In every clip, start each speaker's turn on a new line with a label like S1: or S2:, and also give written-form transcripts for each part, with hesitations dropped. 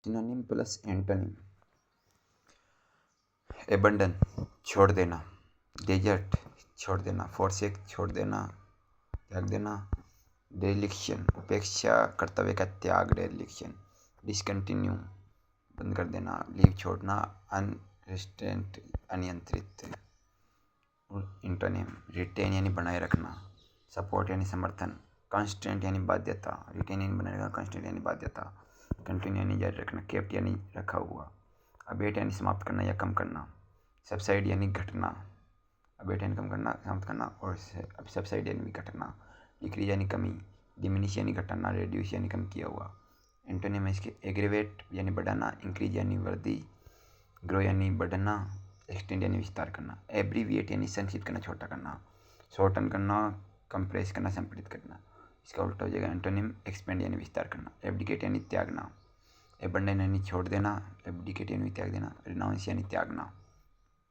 S1: Synonym plus antonym. Abandon छोड़ देना, desert छोड़ देना, फोरसेक छोड़ देना, त्याग देना, डेरिलिक्शन उपेक्षा कर्तव्य का त्याग, डेरिलिक्शन, डिसकंटिन्यू बंद कर देना, लीव छोड़ना, अनरिस्ट्रेंट अनियंत्रित। इंटोनिम रिटेन यानी बनाए रखना, सपोर्ट यानी समर्थन, कॉन्स्टेंट यानी बाध्यता, रिटेन यानी बनाए रखना, कॉन्स्टेंट यानी बाध्यता, कंटिन्यू यानी जारी रखना, केप्ट यानी रखा हुआ, अबेट यानी समाप्त करना या कम करना, सबसाइड यानी घटना, अबेट यानी कम करना, समाप्त करना, और सबसाइड यानी घटना, डिक्रीज यानी कमी, डिमिनिश यानी घटाना, रेड्यूस यानी कम किया हुआ। एंटोनिम है इसके एग्रीवेट यानी बढ़ाना, इंक्रीज यानी वृद्धि, ग्रो यानी बढ़ना, एक्सटेंड यानी विस्तार करना, एब्रीविएट यानी संक्षिप्त करना, छोटा करना, शॉर्टन करना, कंप्रेस करना, संपीड़ित करना। इसका उल्टा हो जाएगा एंटोनिम एक्सपेंड यानी विस्तार करना, एब्डिकेट यानी त्यागना, एबंडन यानी छोड़ देना, एब्डिकेट यानी त्याग देना, रिनाउंस यानी त्यागना,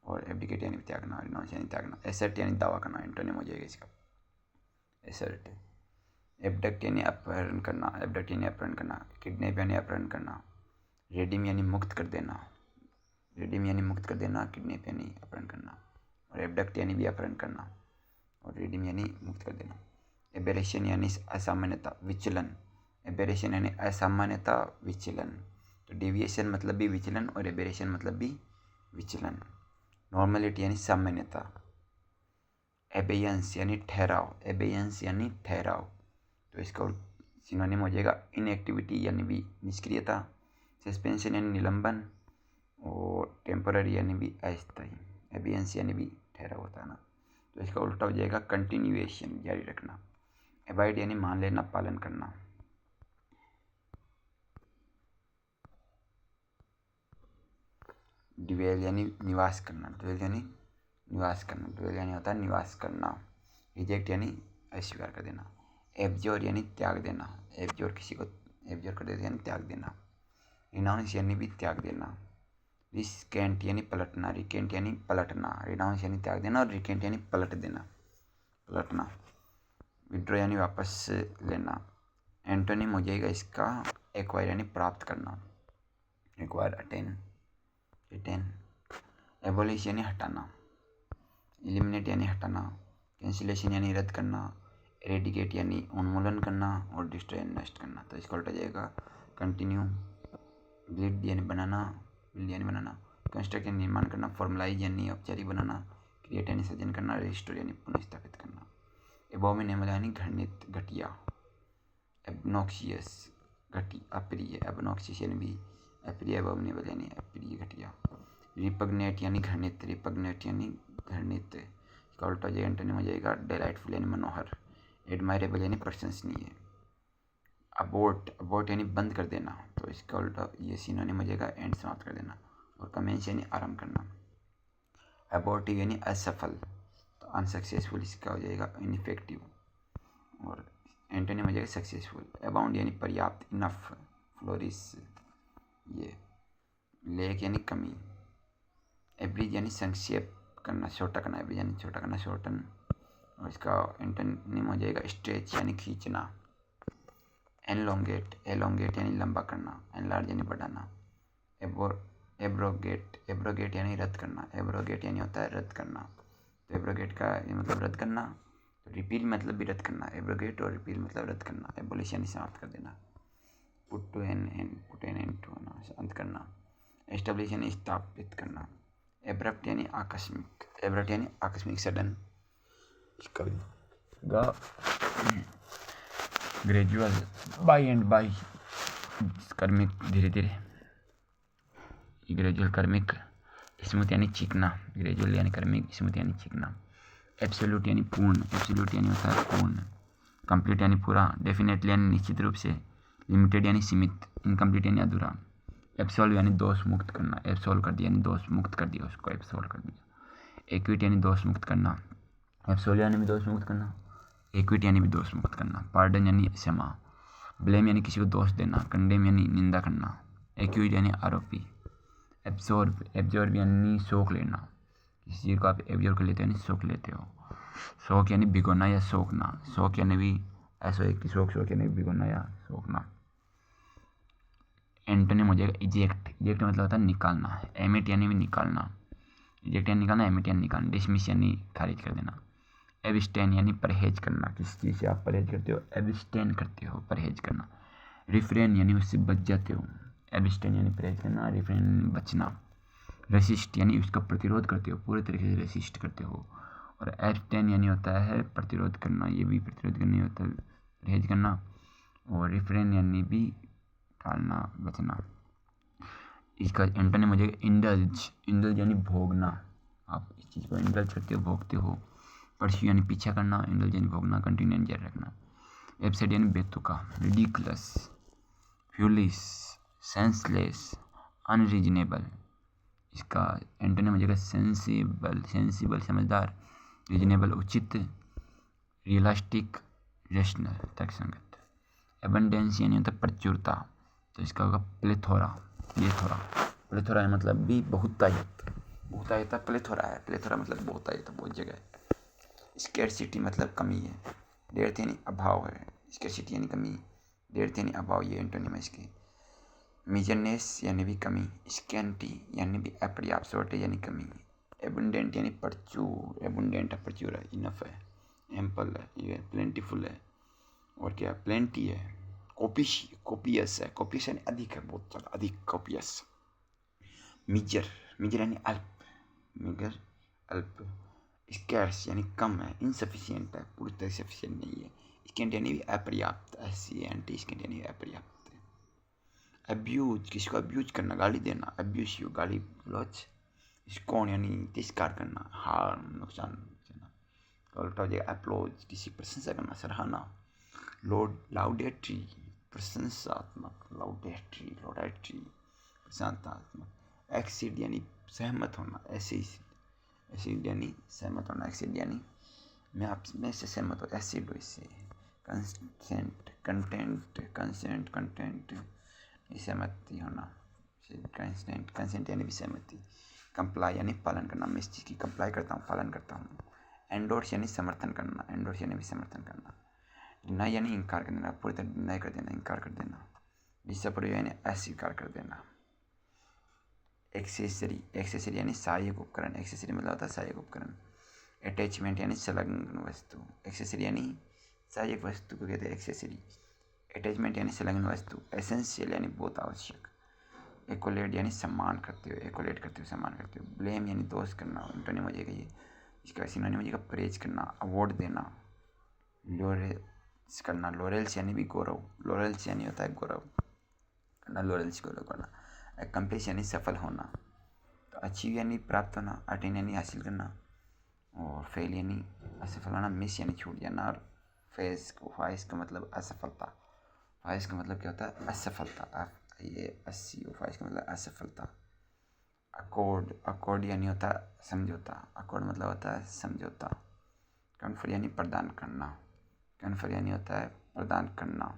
S1: और एब्डिकेट यानी त्यागना, रिनाउंस यानी त्यागना। एसर्ट यानी दावा करना, एंटोनिम हो जाएगा इसका एसर्ट। एबडक्ट यानी अपहरण करना, एबडक्ट यानी अपहरण करना, किडनैप यानी अपहरण करना, रेडीम यानी मुक्त कर देना, रेडीम यानी मुक्त कर देना, किडनैप यानी अपहरण करना, और एबडक्ट यानी भी अपहरण करना, और रेडीम यानी मुक्त कर देना। एबेरेशन यानी असामान्यता, विचलन, एबेरेशन यानी असामान्यता, विचलन। तो डेविएशन मतलब भी विचलन और एबेरेशन मतलब भी विचलन। नॉर्मलिटी यानी सामान्यता, एबेयंस यानी ठहराव, एबेयंस यानी ठहराव। तो इसका सिनोनिम हो जाएगा इनएक्टिविटी यानी भी निष्क्रियता, सस्पेंशन यानी निलंबन, और टेम्पररी यानी भी अस्थायी। एबेयंस यानी भी ठहराव होता है ना, तो इसका उल्टा हो जाएगा कंटिन्यूएशन, जारी रखना। अवॉइड यानी मान लेना, पालन करना। ड्वेल यानी निवास करना, ड्वेल यानी निवास करना, ड्वेल यानी होता है निवास करना। रिजेक्ट यानी अस्वीकार कर देना। एब्जोर यानी त्याग देना, एब्जोर किसी को एब्जोर कर देना यानी त्याग देना। रिनाउंस यानी भी त्याग देना। रिस्केंट यानी पलटना, रिकेंट यानी पलटना, रिनाउंस यानी त्याग देना, और रिकेंट यानी पलट देना, पलटना। विड्रॉ यानी वापस लेना। एंटोनिम हो जाएगा इसका एक्वायर यानी प्राप्त करना, एक्वायर, अटेन, रिटेन। एबोलिश यानी हटाना, एलिमिनेट यानी हटाना, कैंसिलेशन यानी रद्द करना, एरेडिकेट यानी उन्मूलन करना, और डिस्ट्रॉय यानी नष्ट करना। तो इसका उल्टा जाएगा कंटिन्यू, बिल्ड यानी बनाना, बिल्ड यानी बनाना, कंस्ट्रक्ट यानी निर्माण करना, फॉर्मलाइज यानी औपचारिक बनाना, क्रिएट यानी सृजन करना, रिस्टोर यानी पुनर्स्थापित करना। एबोमिनेबल यानी घृणित, घटिया, एबनॉक्सियस अप्रिय, एबनॉक्सियस यानी भी अप्रिय, एबोमिनेबल यानी अप्रिय, घटिया। रिपग्नेट यानी घृणित, रिपग्नेट यानी घृणित। इसका उल्टा जाएगा एंटोनिम हो जाएगा डेलाइटफुल यानी मनोहर, एडमायरेबल यानी प्रशंसनीय। अबोर्ट, अबोर्ट यानी बंद कर देना, तो इसका उल्टा ये सिनोनिम हो जाएगा एंड, समाप्त कर देना, और कमेंस यानी आरंभ करना। अबोर्टिव यानी असफल, तो अनसक्सेसफुल इसका हो जाएगा इनइफेक्टिव, और एंटोनिम हो जाएगा सक्सेसफुल। अबाउंड यानी पर्याप्त, इनफ, फ्लोरिश, ये। लेक यानी कमी। एब्रिज यानी संक्षेप करना, छोटा करना, एब्रिज यानी छोटा करना, शॉर्टन, और इसका एंटोनिम हो जाएगा स्ट्रेच यानी खींचना। एनलोंगेट, एलोंगेट यानी लंबा करना, एनलार्ज यानी बढ़ाना। एब्रोगेट, एब्रोगेट यानी रद्द करना, एब्रोगेट यानी होता है रद्द करना, तो एब्रोगेट का ये मतलब रद्द करना, तो रिपील मतलब भी रद्द करना, एब्रोगेट और रिपील मतलब रद्द करना। एबोलिश यानी समाप्त कर देना, पुट एन एंड टू, अंत करना। एस्टेब्लिश यानी स्थापित करना। एब्रप्ट यानी आकस्मिक, एब्रप्ट यानी आकस्मिक, सडन। इसका ग्रेजुअल, बाय एंड बाय, कर्मिक, धीरे धीरे। ग्रेजुअल कर्मिक, स्मूथ यानी चीखना, ग्रेजुअल यानी कर्मिक, स्मूथ यानी चीखना। एब्सोल्यूट यानी पूर्ण, एब्सोल्यूट यानी होता है पूर्ण। कंप्लीट यानी पूरा, डेफिनेटली यानी निश्चित रूप से, लिमिटेड यानी सीमित, इनकम्प्लीट यानी अधूरा। एब्सोल्व यानी दोष मुक्त करना, एब्सोल्व कर दिया यानी दोष मुक्त कर दिया, उसको एब्सोल्व कर दिया। एक्विट यानी दोष मुक्त करना, एब्सोल्व यानी भी दोष मुक्त करना, एक्विट यानी भी दोष मुक्त करना। पार्डन यानी क्षमा, ब्लेम यानी किसी को दोष देना, कंडेम यानी निंदा करना, एक्यूज यानी आरोपी। एब्जॉर्ब, एब्जॉर्ब यानी सोख लेना, किसी चीज़ को आप एब्जॉर्ब कर लेते हो यानी सोख लेते हो। शोक यानी भिगोना या सोखना, शोक यानी भी ऐसा एक कि शोक, शोक यानी भिगोना या सोखना। एंटोनिम हो जाएगा इजेक्ट। इजेक्ट मतलब होता है निकालना, एमिट यानी भी निकालना, इजेक्ट यानी निकालना, एमिट यानी निकालना, डिसमिस यानी खारिज कर देना, एब्स्टेन यानी परहेज करना, किसी चीज़ से आप परहेज करते हो, एब्स्टेन करते हो, परहेज करना, रिफ्रेन यानी उससे बच जाते हो, एब्स्टेन यानी परहेज करना, रिफ्रेन यानी बचना, रेसिस्ट यानी उसका प्रतिरोध करते हो, पूरे तरीके से रेसिस्ट करते हो, और एब्स्टेन यानी होता है प्रतिरोध करना, ये भी प्रतिरोध करना होता है, परहेज करना, और रिफ्रेन यानी भी टालना, बचना। इसका एंटोनिम हो जाएगा इंडल्ज। इंडल्ज यानी भोगना, आप इस चीज़ को इंडल्ज करते हो, भोगते हो, परस्यू यानी पीछा करना, इंडल्ज यानी भोगना, कंटिन्यू यानी जारी रखना, एब्सर्ड यानी बेतुका, रिडिकुलस, फ्यूलिस, सेंसलेस, अनरीजनेबल। इसका एंटोनिम हो जाएगा सेंसिबल, सेंसिबल समझदार, रीजनेबल उचित, रियलिस्टिक रेशनल तर्कसंगत। एबंडेंस यानी होता है प्रचुरता, तो इसका होगा प्लेथोरा, प्लेथोरा, प्लेथोरा मतलब भी बहुतायत, बहुतायत प्लेथोरा है, प्लेथोरा मतलब बहुतायत, बहुत जगह है। स्कैरसिटी मतलब कमी है, डेढ़ यानी अभाव है, स्कैरसिटी यानी कमी, डेढ़ यानी अभाव, ये एंटोनिम है इसके। मीजरनेस यानी भी कमी, स्कैंटी यानी भी अपर्याप्त, शॉर्टेज यानी कमी, एबंडेंट यानी प्रचुर, एबंडेंट है प्रचुर है, इनफ है, एम्पल है, ये प्लेंटीफुल है, और क्या प्लेंटी है, कोपियस है, कोपियस यानी अधिक है, बहुत ज़्यादा अधिक, कोपियस। मीजर, मीजर यानी अल्प, मीजर अल्प, स्कैर्स यानी कम है, इनसफिशियंट है, पूरी तरह से सफिशियंट नहीं है, स्केंट यानी भी अपर्याप्त, ऐसी एंटी स्केंट यानी अपर्याप्त। अब्यूज, किसी को अब्यूज करना, गाली देना, अब्यूज यू, गाली गलौज। स्कॉन यानी तिरस्कार करना, हार, नुकसान देना। उल्टा हो जाएगा एप्लॉज, किसी प्रशंसा करना, सराहना। लाउडेटरी, प्रशंसात्मक, लाउडेटरी, लाउडेटरी, प्रशंसात्मक। एक्सीड यानी सहमत होना, एसिड यानी सहमत होना, एक्सीड यानी मैं आप में से सहमत हो, एसिड हो इससे। कंसेंट, कंटेंट, कंसेंट, कंटेंट सहमति होना, कंसेंट, कंसेंट यानी भी सहमति। कंप्लाई यानी पालन करना, मैं इस चीज़ की कंप्लाई करता हूँ, पालन करता हूँ। एंडोर्स यानी समर्थन करना, एंडोर्स यानी भी समर्थन करना। डिनाई यानी इनकार कर देना, पूरी तरह डिनाई कर देना, इनकार कर देना। डिसअप्रूव यानी अस्वीकार कर देना। एक्सेसरी, एक्सेसरी यानी सहायक उपकरण, एक्सेसरी मतलब होता है सहायक उपकरण। अटैचमेंट यानी संलग्न वस्तु, एक्सेसरी यानी सहायक वस्तु को कहते हैं एक्सेसरी। अटैचमेंट यानी संलग्न वस्तु। एसेंशियल यानी बहुत आवश्यक। एकोलेट यानी सम्मान करते हो, एकोलेट करते हो, सम्मान करते हो। ब्लेम यानी दोष करना, एंटोनिम हो जाएगा ये। इसका सिनोनिम हो जाएगा प्रेज करना, अवार्ड देना। लॉरेल्स करना, लॉरेल्स यानी भी गौरव, लॉरेल्स यानी होता है गौरव करना, लॉरेल्स गौरव करना। अकम्प्लिश यानी सफल होना, तो अचीव यानी प्राप्त होना, अटेन यानी हासिल करना, और फेल यानी असफल होना, मिस यानी छूट जाना, और फाइज का मतलब असफलता। फाइज का मतलब क्या होता है असफलता, ये 80 और फाइज का मतलब असफलता। अकॉर्ड, अकॉर्ड यानी होता है समझौता, अकॉर्ड मतलब होता है समझौता। कन्फर यानी प्रदान करना, कन्फर यानी होता है प्रदान करना।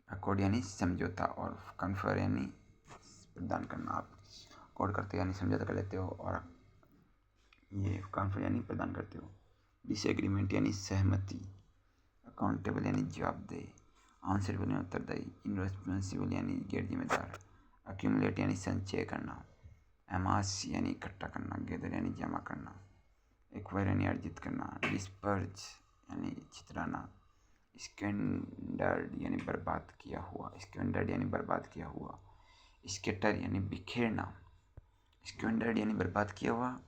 S1: अकॉर्ड यानी समझौता, और कन्फर यानी प्रदान करना। आप अकॉर्ड करते हो यानी समझौता कर लेते हो, और ये कन्फर यानी प्रदान करते हो। डिसएग्रीमेंट यानी सहमति। अकाउंटेबल यानी जवाबदेह। आंसरेबल यानी उत्तरदायी। इनरिस्पॉन्सिबल यानी गैर जिम्मेदार। अक्यूमुलेट यानी संचय करना। एमास यानी इकट्ठा करना, गैदर यानी जमा करना। एक्वायर यानी अर्जित करना। डिस्पर्ज यानी छितराना। स्क्वेंडर्ड यानी बर्बाद किया हुआ, स्क्वेंडर्ड यानी बर्बाद किया हुआ। स्केटर यानी बिखेरना, स्क्वेंडर्ड यानी बर्बाद किया हुआ,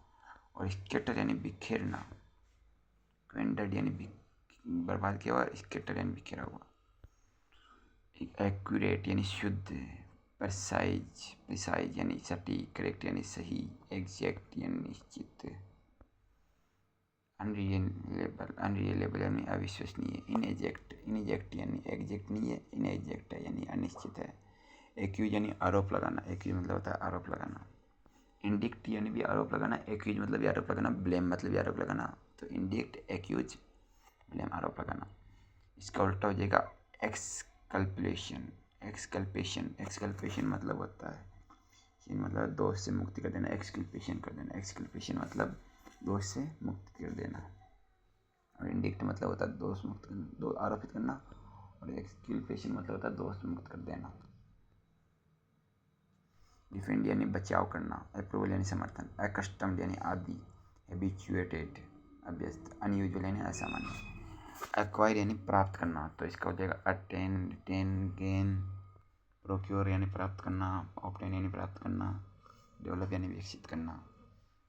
S1: और स्केटर यानी बिखेरना। स्क्वेंडर्ड यानी बर्बाद किया हुआ, स्केटर यानी बिखेरा हुआ। एक्यूरेट यानी शुद्ध। प्रिसाइज यानी सटीक। करेक्ट यानी सही। एग्जैक्ट यानी निश्चित। अनरियलेबल यानी अविश्वसनीय। इनएग्जैक्ट यानी एग्जैक्ट नहीं है, इनएग्जैक्ट है यानी अनिश्चित है। एक्यूज यानी आरोप लगाना, एक्यूज मतलब होता है आरोप लगाना। इंडिक्ट यानी भी आरोप लगाना, एक्यूज मतलब भी आरोप लगाना, ब्लेम मतलब भी आरोप लगाना। तो इंडिक्ट, एक्यूज, ब्लेम, आरोप लगाना। इसका उल्टा हो जाएगा एक्सकल्पेशन, एक्सकल्पेशन, एक्सकल्पेशन मतलब होता है मतलब दोष से मुक्ति कर देना, एक्सकल्पेशन कर देना। एक्सकल्पेशन मतलब दोष से मुक्ति कर देना, और इंडिक्ट मतलब होता है दोष मुक्त, दो आरोपित करना, और एक्सकल्पेशन मतलब होता है दोष मुक्त कर देना। डिफेंड यानी बचाव करना, अप्रूवल यानी समर्थन, अकस्टम्ड यानी आदि, हैबिचुएटेड अभ्यस्त, अनयूजुअल यानी असामान्य, एक्वायर यानी प्राप्त करना, तो इसका हो जाएगा अटेन, रिटेन, गेन, प्रोक्योर यानी प्राप्त करना, ऑब्टेन यानी प्राप्त करना, डेवलप यानी विकसित करना,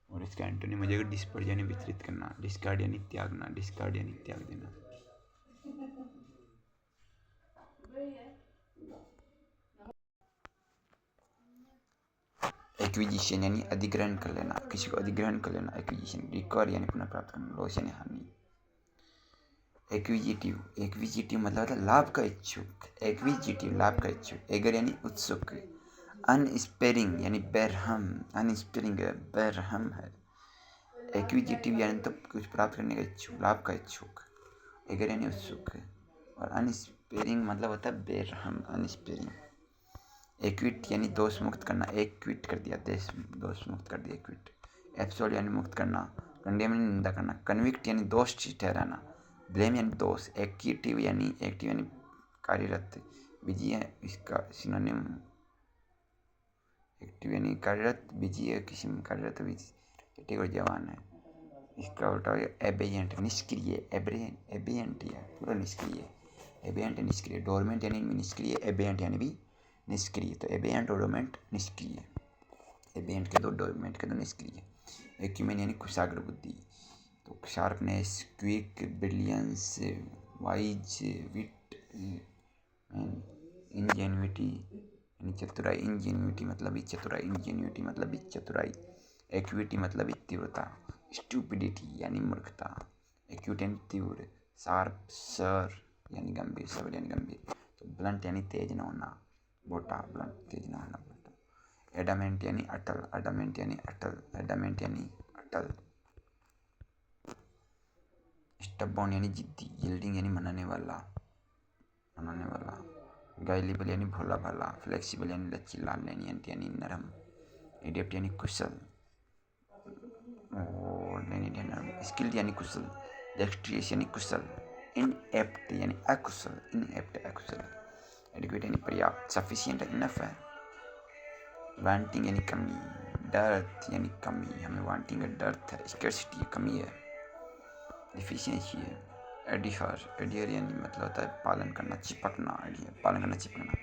S1: और इसका एंटोनिम हो जाएगा डिस्पर्ज यानी वितरित करना, डिस्कार्ड यानी त्यागना, डिस्कार्ड यानी त्याग देना। एक्विजिशन यानी अधिग्रहण कर लेना, किसी को अधिग्रहण कर लेना, एक्विजिशन। रिकवर यानी पुनः प्राप्त करना, लॉस यानी हानि। एक्विजिटिव, एक्विजिटिव मतलब होता है लाभ का इच्छुक, एक्विजिटिव लाभ का इच्छुक। एगर यानी उत्सुक, अनस्पेरिंग यानी बेरहम, अनस्पेरिंग बेरहम है। एक्विजिटिव यानी तो कुछ प्राप्त करने का इच्छुक, लाभ का इच्छुक। एगर यानी उत्सुक, और अनस्पेरिंग मतलब होता है बेरहम, अनस्पेरिंग। एक्विट यानी दोष मुक्त करना, एक्विट कर दिया, दोष मुक्त कर दिया, एक्विट। एब्सोल्व यानी मुक्त करना, कंडेम यानी निंदा करना, कन्विक्ट यानी दोष ठहराना, ब्लेम यानी दोष, एक्टिव यानी कार्यरत, विजय इसका सिनोनिम, एक्टिव यानी कार्यरत, विजय किसी में कार्यरत, विजय जवान है। इसका उल्टा हो गया एबेयंट, निष्क्रिय, एबेयंट या पूरा निष्क्रिय, एबेयंट निष्क्रिय। डोरमेंट यानी निष्क्रिय, एबेयंट यानी भी निष्क्रिय, तो एबेयंट और डोरमेंट निष्क्रिय, एबेयंट के दो, डोरमेंट के दो निष्क्रिय। एक्यूमेन यानी कुशाग्र बुद्धि, तो शार्पनेस, क्विक, ब्रिलियंस, वाइज, विट, इंजेन्युइटी यानी चतुराई, इंजेन्युइटी मतलब भी चतुराई, इंजेन्युइटी मतलब भी चतुराई, एक्विटी मतलब भी तीव्रता, स्टूपिडिटी यानी मूर्खता, एक्यूट यानी तीव्र, शार्प सर यानी गंभीर, सर यानी गंभीर, तो ब्लंट यानी तेज न होना, बोटा, ब्लंट तेज न होना, बोटा। एडामेंट यानी अटल, एडामेंट यानी अटल, एडामेंट यानी अटल। स्टबबॉर्न यानी जिद्दी, यील्डिंग यानी मनाने वाला, मनाने वाला। गाइलेबल यानी भोला भाला, फ्लेक्सिबल यानी लचीला, लेनियंट यानी नरम, एडेप्ट यानी कुशल, और लेनियंट यानी नरम। स्किल्ड यानी कुशल, डेक्स्ट्रियस यानी कुशल, इनएप्ट यानी अकुशल, इनएप्ट अकुशल। एडिक्वेट यानी पर्याप्त, सफिशिएंट इनफ है। वांटिंग यानी कमी, डर्थ यानी कमी, हमें वांटिंग है, डर्थ है, स्कैर्सिटी कमी है, डिफिशियंसी है। एडियर यानी मतलब होता है पालन करना, चिपकना, एडियर पालन करना, चिपकना।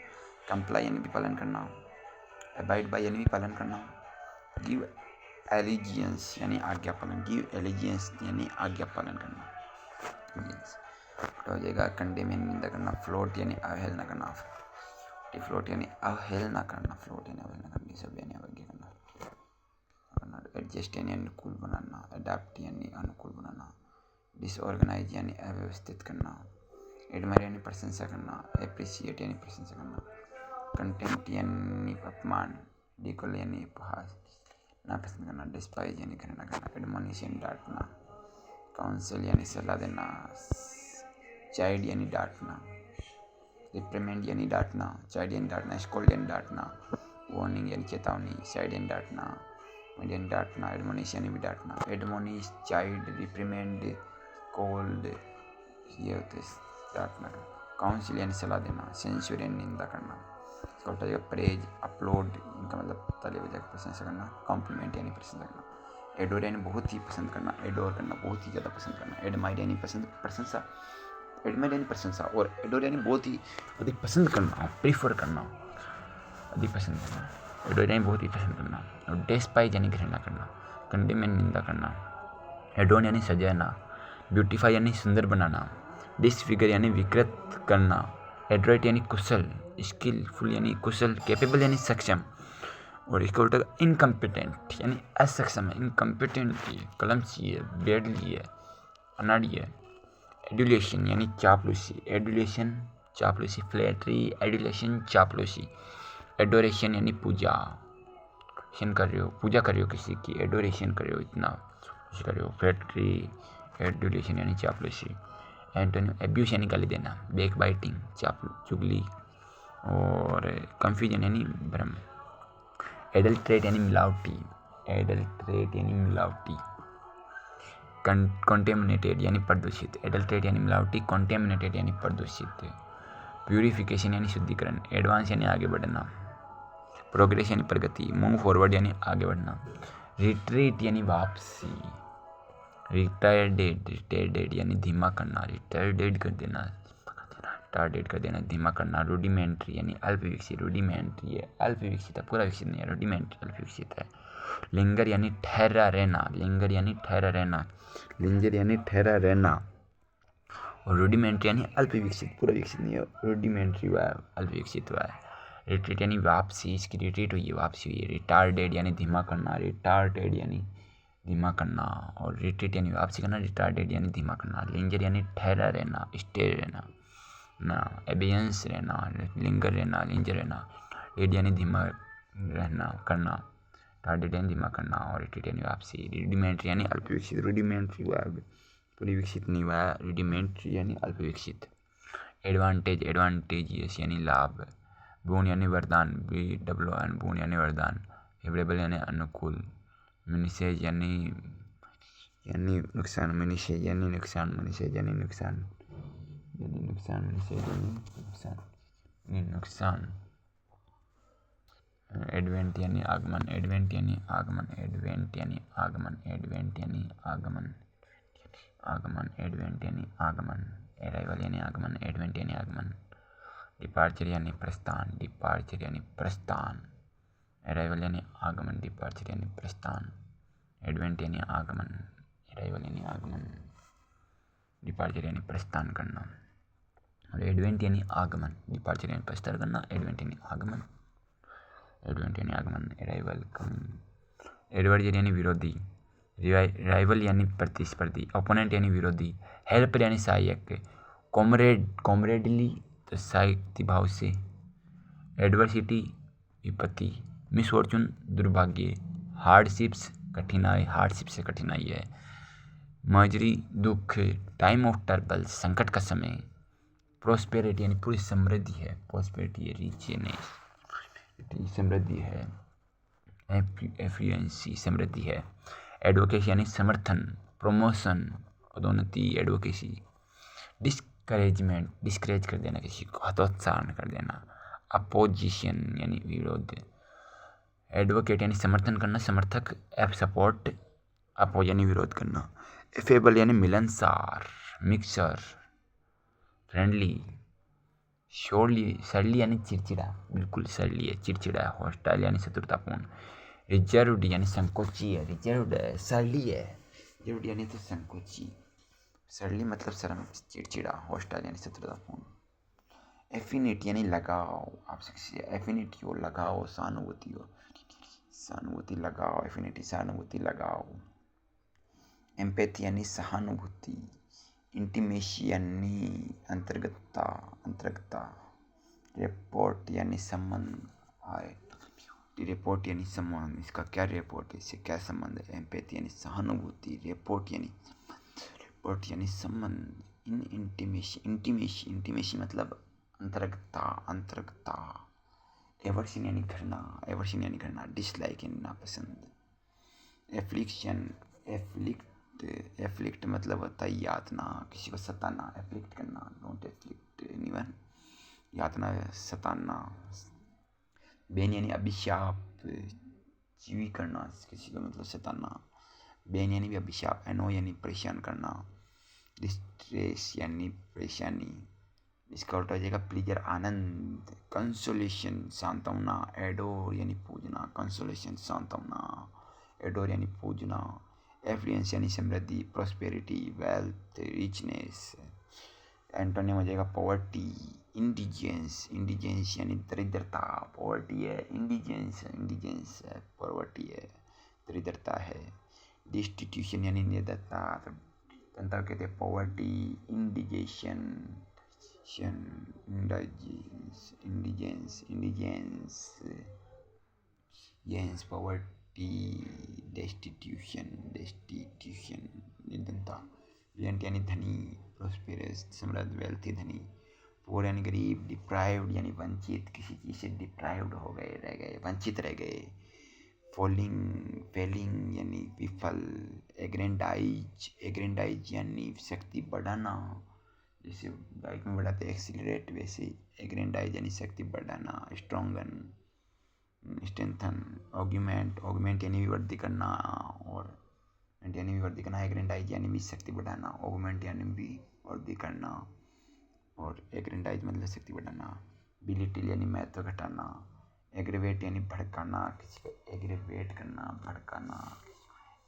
S1: कंप्लाई यानी भी पालन करना, अबाइड बाय यानी भी पालन करना। गिव एलिजियंस यानी आज्ञा पालन, गिव एलिजियंस यानी आज्ञा पालन करना, हो जाएगा। कंडेम यानी निंदा करना, फ्लोट यानी अवहेलना करना, फ्लोट यानी अवहेलना करना, फ्लोट यानी अवहेलना करना, सब यानी अवज्ञा करना। एडजस्ट यानी अनुकूल बनाना, अडाप्ट यानी अनुकूल बनाना, डिसऑर्गेनाइज यानी अव्यवस्थित करना, एडमायर यानी प्रशंसा करना, एप्रिशिएट यानी प्रशंसा करना, कंटेम्प्ट यानी अपमान, डिकोल यानी उपहास, नापसंद करना, डिस्पाइज यानी घृणा करना, एडमोनिश यानी डांटना, काउंसिल यानी सलाह देना, चाइल्ड यानी डांटना, रिप्रीमेंड यानी डांटना, चाइल्ड यानी डांटना, स्कोल्ड यानी डांटना, वार्निंग यानी चेतावनी, साइड यानी डांटना, यानी डांटना, एडमोनिश यानी भी डांटना, एडमोनिश, चाइल्ड, रिप्रीमेंड, कोल्ड, ये होते डांटना। काउंसिल यानी सलाह देना, सेंसर यानी निंदा करना, इसका उल्टा जाएगा प्रेज, अपलोड, इनका मतलब ताली बजाकर प्रशंसा करना, कॉम्प्लीमेंट यानी प्रशंसा करना, एडोर यानी बहुत ही पसंद करना, एडोर करना बहुत ही ज़्यादा पसंद करना, एडमायर यानी पसंद, प्रशंसा, एडमायर यानी प्रशंसा, और एडोर यानी बहुत ही अधिक पसंद करना, प्रीफर करना, अधिक पसंद करना, एडोर यानी बहुत ही पसंद करना, और डेस्पाइज यानी घृणा करना, कंडेम यानी निंदा करना, एडोन यानी सजाना, ब्यूटीफाई यानी सुंदर बनाना, डिसफिगर यानी विकृत करना, एड्राइट यानी कुशल, स्किलफुल यानी कुशल, कैपेबल यानी सक्षम, और इसका उल्टा इनकम्पिटेंट यानी असक्षम है, इनकम्पिटेंट है, कलमसी है, बेडली है, अनाड़ी है। एडुलेशन यानी चापलूसी, एडुलेशन चापलूसी, फ्लैटरी, एडुलेशन चापलूसी, एडोरेशन यानी पूजा कर रहे हो, पूजा कर रहे हो किसी की, एडोरेशन कर रहे हो, इतना कुछ कर रहे हो, फ्लैटरी, एडुलेशन यानी चापलूसी। एंटोनिम एब्यूस यानी गाली देना, बैक बाइटिंग, चुगली, और कंफ्यूजन यानी भ्रम। एडल्ट्रेट यानी मिलावटी, एडल्ट्रेट यानी मिलावटी, कॉन्टेमिनेटेड यानी प्रदूषित, एडल्ट्रेट यानी मिलावटी, कॉन्टेमिनेटेड यानी प्रदूषित,
S2: प्यूरिफिकेशन यानी शुद्धिकरण, एडवांस यानी आगे बढ़ना, प्रोग्रेस यानी प्रगति, मूव फॉरवर्ड यानी आगे बढ़ना, रिट्रीट यानी वापसी, रिटायर्डेड यानी धीमा करना, रिटायर्डेड कर देना, रिटार्डेड कर देना, धीमा करना, रूडिमेंट्री यानी अल्प विकसित, रूडिमेंट्री है अल्प विकसित है, पूरा विकसित नहीं है, रूडिमेंट्री अल्प विकसित है, लिंगर यानी ठहरा रहना, लिंगर यानी ठहरा रहना, लिंगर यानी ठहरा रहना, और रूडिमेंट्री यानी अल्प विकसित, पूरा विकसित नहीं है, रूडिमेंट्री हुआ है, अल्प विकसित हुआ है, रिट्रीट यानी वापसी, इसकी रिट्रीट हुई है, वापसी हुई है, रिटार्डेड यानी धीमा करना, रिटार्डेड यानी धीमा करना, और रिट्रीट यानी वापसी करना, रिटार्डेड यानी धीमा करना, लिंगर यानी ठहरा रहना, स्टे रहना ना, एबियंस रहना, लिंगर रहना, लिंजर रहना, रेड यानी धीमा रहना करना, टार्डेड यानी धीमा करना, और रिट्रीट यानी वापसी, रूडिमेंट्री यानी अल्प विकसित, रूडिमेंट्री हुआ है, पूरी विकसित नहीं हुआ है, रूडिमेंट्री यानी अल्प विकसित, एडवांटेज एडवांटेजियस यानी लाभ, बोन यानी वरदान, BWN बोन यानी वरदान, फेवरेबल यानी अनुकूल, मिनिसेज यानी नुकसान, मिनिसेज यानी नुकसान, मिनिसेज यानी नुकसान, नुकसान, मिनिसेज यानी नुकसान, एडवेंट यानी आगमन, एडवेंट यानी आगमन, एडवेंट यानी आगमन, एडवेंट यानी आगमन, आगमन, एडवेंट यानी आगमन, अराइवल यानी आगमन, एडवेंट यानी आगमन, डिपार्चर यानी प्रस्थान, डिपार्चर यानी प्रस्थान, अराइवल यानी आगमन, डिपार्चर यानी प्रस्थान, एडवेंट यानी आगमन, अराइवल यानी आगमन, डिपार्चर यानी प्रस्थान करना, और एडवेंट यानी आगमन, डिपार्चर यानी प्रस्थान करना, एडवेंट यानी आगमन, एडवेंट यानी आगमन, अराइवल कम, एडवर्जर यानी विरोधी, राइवल यानी प्रतिस्पर्धी, ओपोनेंट यानी विरोधी, हेल्पर यानी सहायक, कॉमरेडली तो सहायक भाव से, एडवर्सिटी विपत्ति, मिसफॉर्चून दुर्भाग्य, हार्डशिप्स कठिनाई, हार्डशिप से कठिनाई है, मजरी दुख, टाइम ऑफ ट्रबल संकट का समय, प्रोस्पेरिटी यानी पूरी समृद्धि है, प्रोस्पेरिटी है रिच यानी समृद्धि है, एफ्लुएंसी समृद्धि है, एडवोकेसी यानी समर्थन, प्रमोशन पदोन्नति, एडवोकेसी, डिस्करेजमेंट डिस्करेज कर देना, किसी को हतोत्साहन कर देना, अपोजिशन यानी विरोध, एडवोकेट यानी समर्थन करना, समर्थक, एफ सपोर्ट, अपोज यानी विरोध करना, एफेबल यानी मिलनसार, मिक्सर, फ्रेंडली, शोरली सरली यानी चिड़चिड़ा, बिल्कुल सरली है, चिड़चिड़ा है, हॉस्टाइल यानी शत्रुतापूर्ण, रिजर्व्ड यानी संकोची है, रिजर्व्ड है, सरली है, रिजर्व्ड यानी तो संकोची, सरली मतलब शर्म, चिड़चिड़ा, हॉस्टाइल यानी शत्रुतापूर्ण, एफिनिटी यानी लगाव, आपसे एफिनिटी हो, लगाव, सहानुभूति हो, सहानुभूति लगाव, एफिनिटी सहानुभूति लगाव, एम्पैथी यानी सहानुभूति, इंटीमेसी यानी अंतर्गतता, रिपोर्ट यानी संबंध आए, रिपोर्ट यानी संबंध, इसका क्या रिपोर्ट है, इससे क्या संबंध है, एम्पैथी यानी सहानुभूति, रिपोर्ट यानी संबंध, इंटीमेसी मतलब अंतरंगता, एवर्शन यानी घृणा, डिसलाइक यानी नापसंद, एफ्लिक्ट मतलब होता है यातना, किसी को सताना, एफ्लिक्ट करना, डोंट एफ्लिक्ट एनीवन, यातना सताना, बेन यानी अभिशाप, चीवी करना, किसी को मतलब सताना, बेन यानी भी अभिशाप, एनो यानी परेशान करना, डिस्ट्रेस यानी परेशानी, इसका उल्टा हो जाएगा प्लीजर आनंद, कंसोलेशन सांत्वना, एडोर यानी पूजना, कंसोलेशन सांत्वना, एडोर यानी पूजना, एफ्लुएंस यानी समृद्धि, प्रोस्पेरिटी, वेल्थ, रिचनेस, एंटोनिम हो जाएगा पॉवर्टी, इंडिजेंस यानी दरिद्रता, पॉवर्टी है, इंडिजेंस है, पॉवर्टी है, दरिद्रता है, डिस्टिट्यूशन यानी निर्धनता, जनता कहते हैं पॉवर्टी, इंडिजेंस पॉवर्टी, डेस्टिट्यूशन निर्धनता, ब्रिलियंट यानी धनी, प्रोस्पेरस समृद्ध, वेल्थी धनी, पुअर यानी गरीब, डिप्राइव्ड यानी वंचित, किसी चीज़ से डिप्राइव्ड हो गए, रह गए, वंचित रह गए, फेलिंग यानी विफल, एग्रेंडाइज यानी शक्ति बढ़ाना, जैसे बाइक में बढ़ाते एक्सीलरेट, वैसे
S1: एग्रेंडाइज यानी शक्ति बढ़ाना, स्ट्रॉन्गन, स्ट्रेंथन, ऑगमेंट यानी वृद्धि करना, और यानी वृद्धि करना, एग्रेंडाइज यानी भी शक्ति बढ़ाना, ऑगमेंट यानी भी वृद्धि करना, और एग्रेंडाइज मतलब शक्ति बढ़ाना, बिलिटिल यानी महत्व घटाना, एग्रेवेट यानी भड़काना, किसी को एग्रेवेट करना, भड़काना,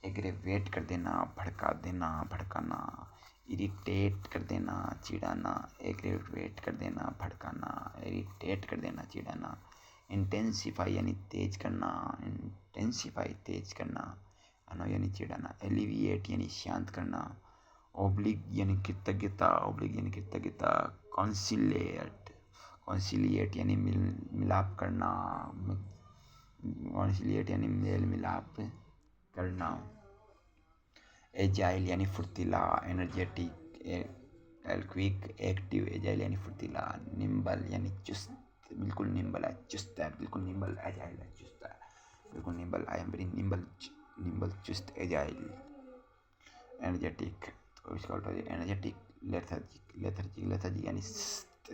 S1: एग्रेवेट कर देना, भड़का देना, भड़काना, इरिटेट कर देना, चिढ़ाना, एग्रेवेट कर देना, भड़काना, इरिटेट कर देना, चिढ़ाना, इंटेंसिफाई यानी तेज करना, इंटेंसिफाई तेज करना, अनो यानी चिढ़ाना, एलिविएट यानी शांत करना, ओब्लिग यानी कृतज्ञता, ओब्लिग यानी कृतज्ञता, कॉन्सिलिएट यानी मिलाप करना, कॉन्सिलिएट यानी मेल मिलाप करना, एजाइल यानी फुर्तीला, एनर्जेटिक, क्विक, एक्टिव, एजाइल यानी फुर्तीला, निम्बल यानी चुस्त, बिल्कुल निम्बल है, चुस्त है, बिल्कुल निम्बल, एजाइल है, चुस्त है, बिल्कुल nimble, I am very nimble, चुस्त, एजाइल, एनर्जेटिक, तो इसका उल्टा एनर्जेटिक, लेथर्जिक यानी सुस्त,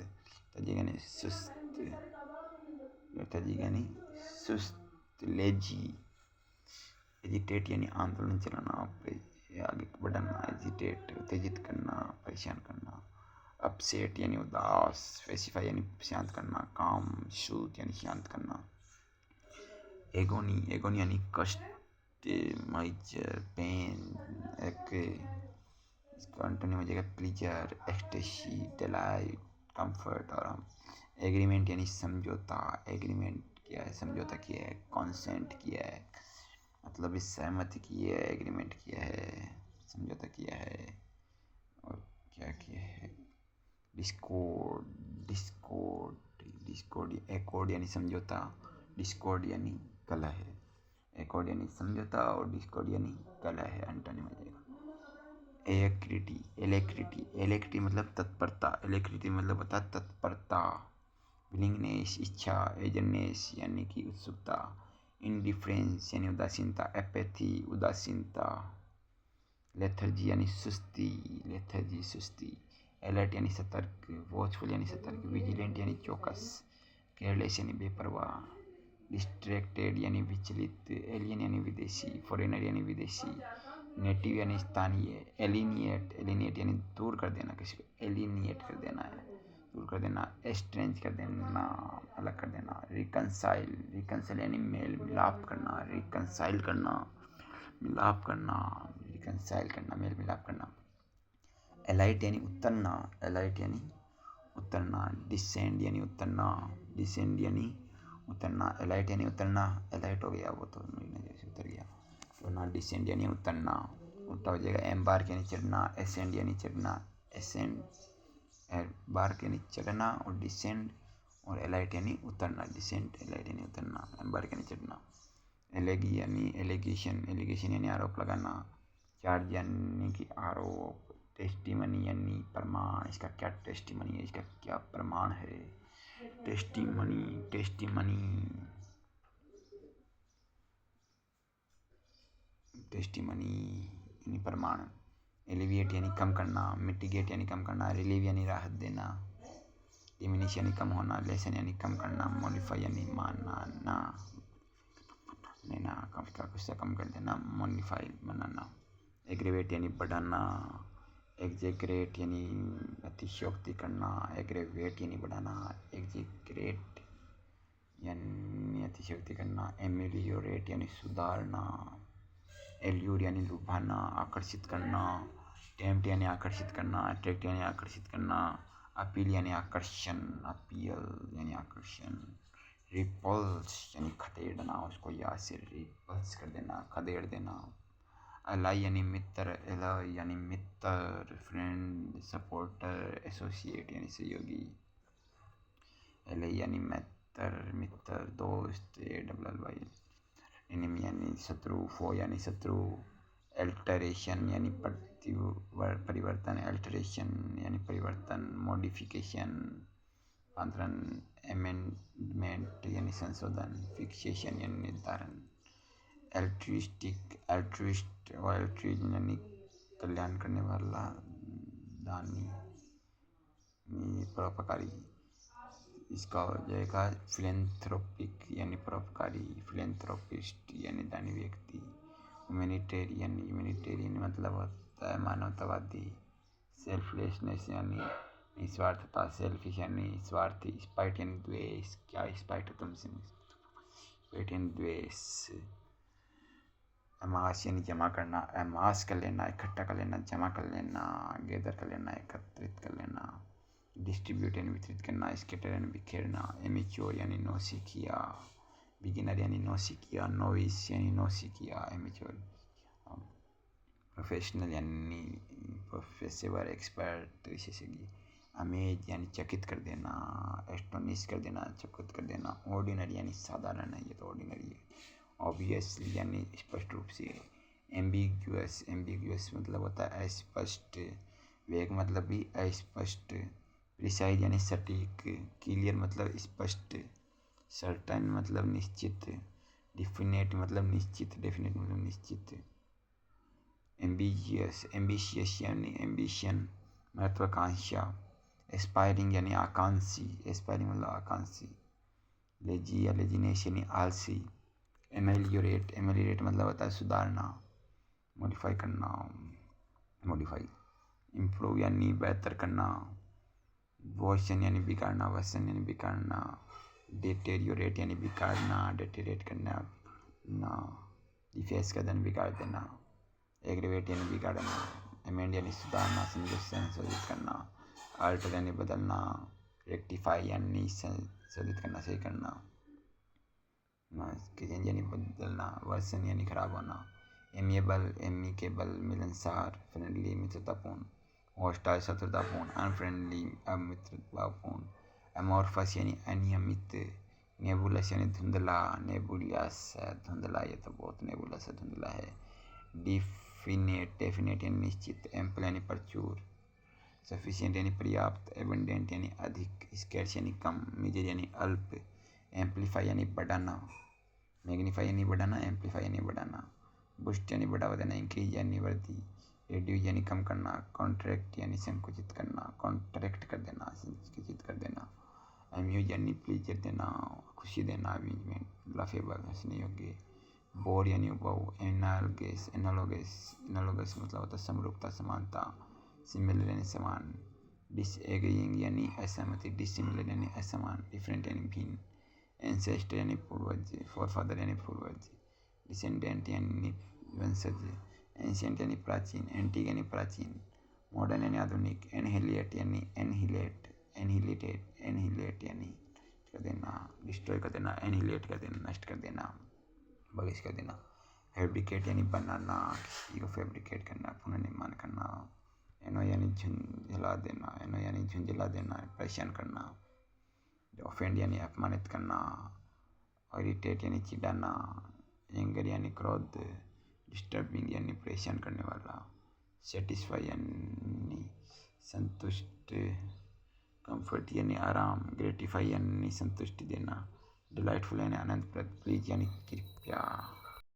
S1: लेथर्जिक यानी सुस्त, लेजी, एजिटेट यानी आंदोलन चलाना, आगे बढ़ाना, एजिटेट उत्तेजित करना, परेशान करना, अपसेट यानी उदास, स्पेसिफाई यानी शांत करना, काम, सूत यानी शांत करना, एगोनी यानी कष्ट, माइजर, पेन, एक इसका एंटोनिम हो जाएगा प्लीजर, एक्सटेसी, डिलाइट, कंफर्ट, आराम, एग्रीमेंट यानी समझौता, एग्रीमेंट किया है, समझौता किया है, कॉन्सेंट किया है, मतलब इस सहमति की है, एग्रीमेंट किया है, समझौता किया है, और क्या किया है, डिस्कॉर्ड, एकॉर्ड यानी समझौता, डिस्कॉर्ड यानी कलह है, एकॉर्ड यानी समझौता और डिस्कॉर्ड यानी कलह है, एंटोनिम हो जाएगा। एलेक्ट्रिटी मतलब तत्परता, एलेक्ट्रिटी मतलब होता है तत्परता, विलिंगनेस इच्छा, एजरनेस यानी कि उत्सुकता, इंडिफरेंस यानी उदासीनता, एपैथी उदासीनता, लेथर्जी यानी सुस्ती, अलर्ट यानी सतर्क, वॉचफुल यानी सतर्क, विजिलेंट यानी चौकस, केयरलेस यानी बेपरवाह, डिस्ट्रैक्टेड यानी विचलित, एलियन यानी विदेशी, फॉरेनर यानी विदेशी, नेटिव यानी स्थानीय, एलिनिएट यानी दूर कर देना, किसी को एलिनिएट कर देना है, दूर कर देना, एस्ट्रेंज कर देना, अलग कर देना, रिकंसाइल यानी मेल मिलाप करना, रिकंसाइल करना, मिलाप करना, रिकंसाइल करना, मेल मिलाप करना, एलाइट यानी उतरना, डिसेंड यानी उतरना, एलाइट यानी उतरना, एलाइट हो गया वो तो जैसे उतर गया, तो ना डिसेंड यानी उतरना, उल्टा हो जाएगा, एम्बार्क यानी चढ़ना, एसेंड यानी चढ़ना, एम्बार्क यानी चढ़ना, और डिसेंड और एलाइट यानी उतरना, डिसेंड, एलाइट यानी उतरना, एम्बार्क यानी चढ़ना, एलिगेशन यानी आरोप लगाना, चार्ज यानी कि आरोप, टेस्टिमनी यानी प्रमाण, इसका क्या टेस्टिमनी है, इसका क्या प्रमाण है, टेस्टिमनी यानी प्रमाण, एलिविएट यानी कम करना, मिटिगेट यानी कम करना, रिलीव यानी राहत देना, डिमिनिश यानी कम होना, लेसन यानी कम करना, मॉडिफाई यानी बनाना, कुछ से कम कर देना, मॉडिफाई बनाना, एग्रेवेट यानी बढ़ाना, एग्जेग्रेट यानी अतिशयोक्ति करना, एग्रेवेट यानी बढ़ाना, एग्जेग्रेट यानी अतिशयोक्ति करना, एमेलियोरेट यानी सुधारना, एल्यूर यानी लुभाना, आकर्षित करना, टेम्प्ट यानी आकर्षित करना, अट्रैक्ट यानी आकर्षित करना, अपील यानी आकर्षण, रिपल्स यानी खदेड़ना, उसको या से रिपल्स कर देना, खदेड़ देना, अलाई यानी मित्र, फ्रेंड, सपोर्टर, एसोसिएट यानी सहयोगी, एलाई यानी मित्र, दोस्त, ALLY, एनिमी यानी शत्रु, फो यानी शत्रु, एल्टरेशन यानी परिवर्तन, मॉडिफिकेशन, रूपांतरण, अमेंडमेंट यानी संशोधन, फिक्सेशन यानी निर्धारण, एल्ट्रिस्ट यानी कल्याण करने वाला, दानी, परोपकारी, इसका हो जाएगा फिलेंथ्रोपिक यानी परोपकारी, फिलेंथ्रोपिस्ट यानी दानी व्यक्ति, ह्यूमैनिटेरियन मतलब होता है मानवतावादी, सेल्फलेसनेस यानी निस्वार्थता, सेल्फिश यानी स्वार्थी, स्पाइट यानी द्वेष, क्या स्पाइट हो तुमसे, स्पाइट यानी द्वेष, अमास यानी जमा करना, अमास कर लेना, इकट्ठा कर लेना, जमा कर लेना, गैदर कर लेना, एकत्रित कर लेना, डिस्ट्रीब्यूट यानी वितरित करना, स्केटर यानी बिखेरना, एमेच्योर यानी नौसिखिया, बिगिनर यानी नौसिखिया, नोविस यानी नौसिखिया, एमेच्योर, प्रोफेशनल यानी प्रोफेसर, एक्सपर्ट, विशेषज्ञ, अमेज यानी चकित कर देना, एस्टोनिश कर देना, चकित कर देना, ऑर्डिनरी यानी साधारण है, ये तो ऑर्डिनरी है, ऑब्वियसली यानी स्पष्ट रूप से, एम्बिग्यूअस मतलब होता है अस्पष्ट, वेग मतलब भी अस्पष्ट, प्रिसाइज यानी सटीक, क्लियर मतलब स्पष्ट, सर्टेन मतलब निश्चित, डिफिनेट मतलब निश्चित, डेफिनेट मतलब निश्चित, एम्बिशियस यानी एम्बिशन महत्वाकांक्षा, एस्पायरिंग यानी आकांक्षी, एस्पायरिंग मतलब आकांक्षी, लेजी या लेजीनेस यानी आलसी, एमेलियोरेट मतलब होता है सुधारना, मॉडिफाई करना, मॉडिफाई, इम्प्रूव यानी बेहतर करना, वर्सन यानी बिगाड़ना, वर्सन यानी बिगाड़ना, डिटेरियोरेट यानी बिगाड़ना, डिटेरियोरेट करना, डिफेस का धन बिगाड़ देना, एग्रीवेट यानी बिगाड़ना, अमेंड यानी सुधारना, संशोधित करना, अल्टर यानी बदलना, रेक्टिफाई यानी संशोधित करना, सही करना, चेंज यानी बदलना, वर्सन यानी खराब होना, एमिकेबल मिलनसार, फ्रेंडली मित्रतापूर्ण, हॉस्टाइल शत्रुतापूर्ण, अनफ्रेंडली अमित्रतापूर्ण, अमोर्फस यानी अनियमित, नेबुलस यानी धुंधला, नेबुलियस है धुंधला, ये तो बहुत नेबुलस है धुंधला है, डेफिनेट यानी निश्चित, एम्पल यानी प्रचुर, सफिशिएंट यानी पर्याप्त, एबंडेंट यानी अधिक, स्कैर्स यानी कम, मेजर यानी अल्प, एम्पलीफाई यानी बढ़ाना, मैग्नीफाई यानी बढ़ाना, एम्पलीफाई यानी बढ़ाना, बूस्ट यानी बढ़ावा देना, इंक्रीज यानी वृद्धि, रिड्यूस यानी कम करना, कॉन्ट्रैक्ट यानी संकुचित करना, कॉन्ट्रैक्ट कर देना, संकुचित कर देना, अम्यूज यानी प्लीजर देना, खुशी देना, अम्यूजमेंट, लाफेबल हंसने योग्य, बोर यानी उपभोग, एनालोगस मतलब होता है समरूपता, समानता, सिमिलर यानी समान, डिसएग्रीइंग यानी असहमति, डिसिमिलर यानी असमान, डिफरेंट यानी भिन्न, एंसेस्टर यानी पूर्वज, फोरफादर यानी पूर्वज, डिसेंडेंट यानी वंशज, एंशियंट यानी प्राचीन, एंटीक यानी प्राचीन, मॉडर्न यानी आधुनिक, एनहिलेट यानी एनहिलेट यानी कर देना, डिस्ट्रॉय कर देना, एनहिलेट कर देना, नष्ट कर देना, बलिश कर देना, फैब्रिकेट यानी बनाना, किसी को फैब्रिकेट करना, पुनर्निर्माण करना, एनो यानी झुंझला देना, एनो यानी झुंझला देना, परेशान करना, ऑफेंड यानी अपमानित करना, इरिटेट यानी चिढ़ाना, एंगर यानी क्रोध, डिस्टर्बिंग यानी परेशान करने वाला, सेटिस्फाई यानी संतुष्ट, कंफर्ट यानी आराम, ग्रेटिफाई यानी संतुष्टि देना, डिलाइटफुल यानी आनंदप्रद, प्लीज यानी कृपया।